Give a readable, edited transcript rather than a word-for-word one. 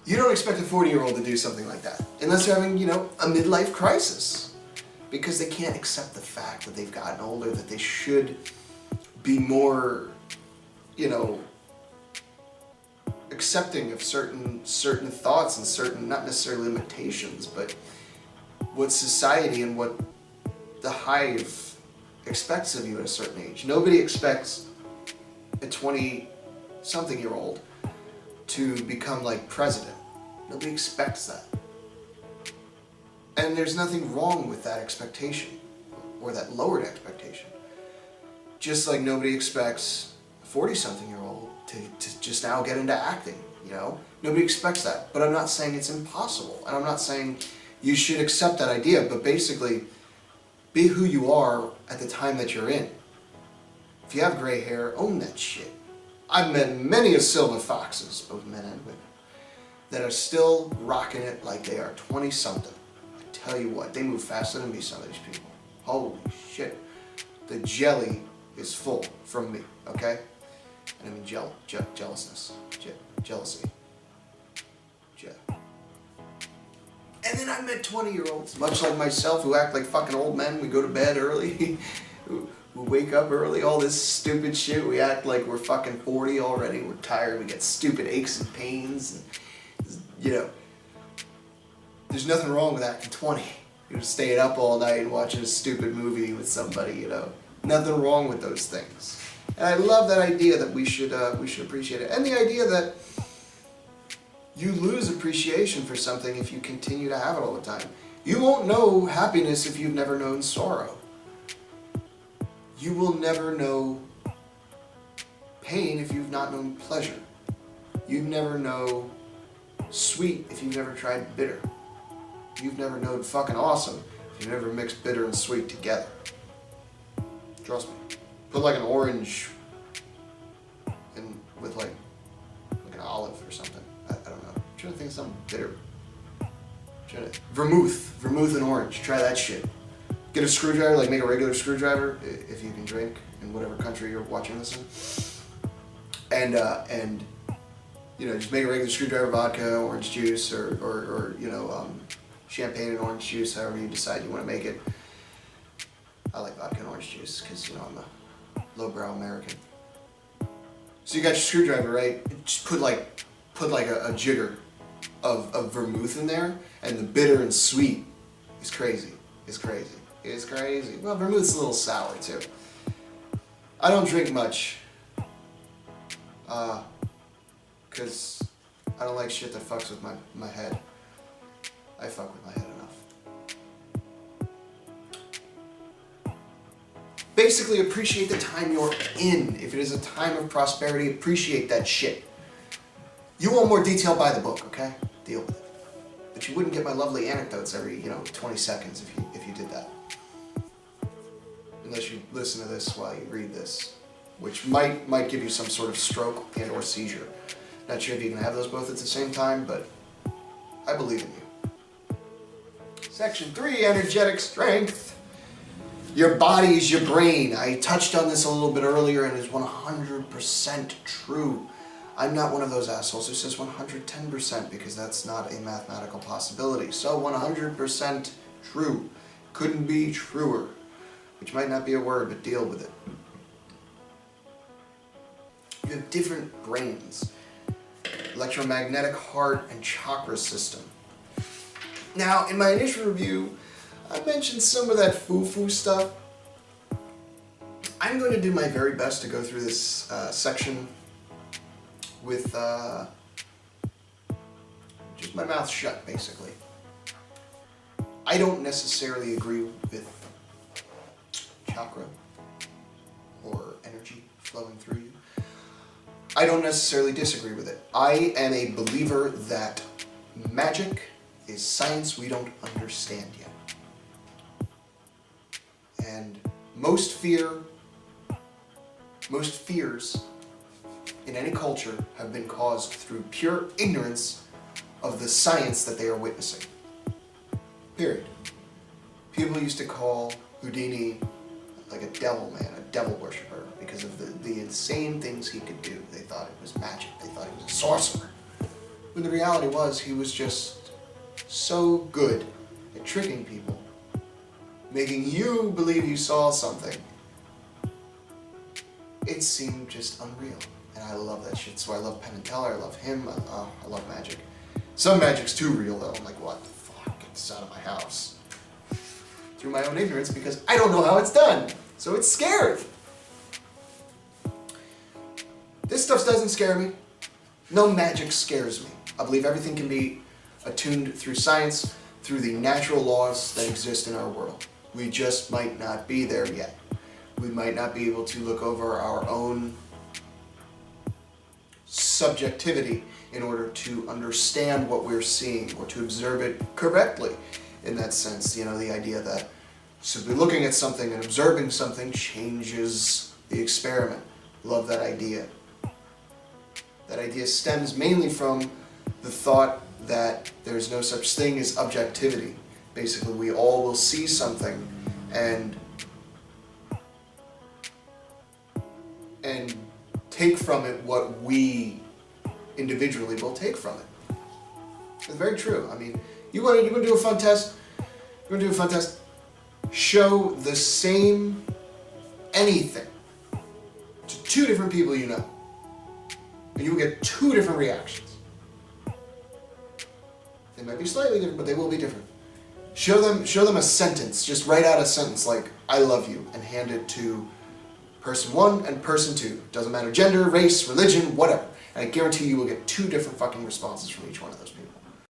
You don't expect a 40-year-old to do something like that unless they're having, a midlife crisis, because they can't accept the fact that they've gotten older, that they should be more, accepting of certain thoughts and certain, not necessarily limitations, but what society and what the hive expects of you at a certain age. Nobody expects a 20-something-year-old to become like president. Nobody expects that. And there's nothing wrong with that expectation, or that lowered expectation. Just like nobody expects a 40-something-year-old to just now get into acting, Nobody expects that. But I'm not saying it's impossible. And I'm not saying you should accept that idea, but basically, be who you are at the time that you're in. If you have gray hair, own that shit. I've met many of silver foxes, both men and women, that are still rocking it like they are 20-something. I tell you what, they move faster than me, some of these people. Holy shit. The jelly is full from me, okay? And I mean jealousness. Jealousy. And then I met 20-year-olds, much like myself, who act like fucking old men. We go to bed early. We wake up early, all this stupid shit. We act like we're fucking 40 already. We're tired. We get stupid aches and pains. And, there's nothing wrong with acting 20. You're staying up all night and watching a stupid movie with somebody, Nothing wrong with those things. And I love that idea that we should appreciate it. And the idea that you lose appreciation for something if you continue to have it all the time. You won't know happiness if you've never known sorrow. You will never know pain if you've not known pleasure. You'd never know sweet if you've never tried bitter. You've never known fucking awesome if you've never mixed bitter and sweet together. Trust me. Put like an orange in with like an olive or something. I don't know. I'm trying to think of something bitter. Vermouth and orange. Try that shit. Get a screwdriver, like make a regular screwdriver if you can drink in whatever country you're watching this in. And just make a regular screwdriver, vodka, orange juice, or champagne and orange juice, however you decide you want to make it. I like vodka and orange juice because I'm a lowbrow American. So you got your screwdriver, right? Just put like a jigger of vermouth in there, and the bitter and sweet is crazy. It's crazy. Well, vermouth's a little sour too. I don't drink much, because I don't like shit that fucks with my head. I fuck with my head enough. Basically, appreciate the time you're in. If it is a time of prosperity, appreciate that shit. You want more detail, buy the book, okay? Deal with it. But you wouldn't get my lovely anecdotes every, 20 seconds if you did that. Unless you listen to this while you read this, which might give you some sort of stroke and or seizure. Not sure if you can have those both at the same time, but I believe in you. Section 3, energetic strength. Your body is your brain. I touched on this a little bit earlier, and it's 100% true. I'm not one of those assholes who says 110% because that's not a mathematical possibility. So 100% true. Couldn't be truer. Which might not be a word, but deal with it. You have different brains. Electromagnetic, heart, and chakra system. Now, in my initial review, I mentioned some of that foo-foo stuff. I'm going to do my very best to go through this section with just my mouth shut, basically. I don't necessarily agree with chakra or energy flowing through you. I don't necessarily disagree with it. I am a believer that magic is science we don't understand yet. And most fears in any culture have been caused through pure ignorance of the science that they are witnessing. Period. People used to call Houdini like a devil man, a devil worshiper, because of the insane things he could do. They thought it was magic. They thought he was a sorcerer. When the reality was, he was just so good at tricking people, making you believe you saw something. It seemed just unreal. And I love that shit. So I love Penn and Teller, I love him, I love magic. Some magic's too real though. I'm like, what the fuck? Get this out of my house. Through my own ignorance, because I don't know how it's done. So it's scary. This stuff doesn't scare me. No magic scares me. I believe everything can be attuned through science, through the natural laws that exist in our world. We just might not be there yet. We might not be able to look over our own subjectivity in order to understand what we're seeing or to observe it correctly. In that sense, you know, the idea that simply looking at something and observing something changes the experiment. Love that idea. That idea stems mainly from the thought that there's no such thing as objectivity. Basically, we all will see something and take from it what we individually will take from it. It's very true. I mean, you want to do a fun test? You want to do a fun test? Show the same anything to two different people you know, and you will get two different reactions. They might be slightly different, but they will be different. Show them a sentence. Just write out a sentence like "I love you" and hand it to person one and person two. Doesn't matter gender, race, religion, whatever. And I guarantee you will get two different fucking responses from each one of those people.